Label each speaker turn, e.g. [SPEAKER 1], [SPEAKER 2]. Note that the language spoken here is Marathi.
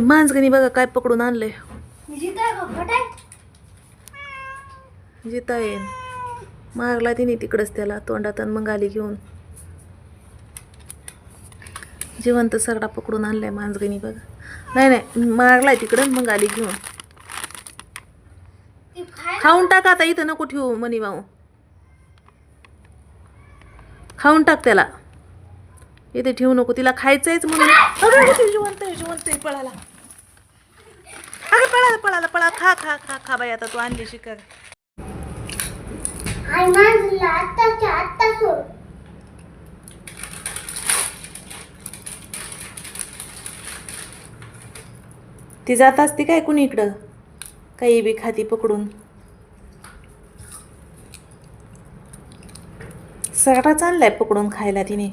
[SPEAKER 1] मांजगणी बघा काय पकडून आणलंय. जिता येईन मारला तिने तिकडच त्याला तोंडात आणि मग आली घेऊन. जिवंत सरडा पकडून आणलाय मांजगणी बघा. नाही नाही मारलाय तिकडं मग आली घेऊन. खाऊन टाक आता, इथं नको ठेवू मनी भाऊ. खाऊन टाक त्याला, इथे ठेवू नको. तिला खायचंयच म्हणून. जिवंत आहे जिवंत आहे. पळाला अगं पळाला पळाला पळा. खा खा खा खा बाई आता तू आणली शिकार. ती जात असते काय कुणी इकडं काही बी खाती पकडून. सगळाच आणलाय पकडून खायला तिने.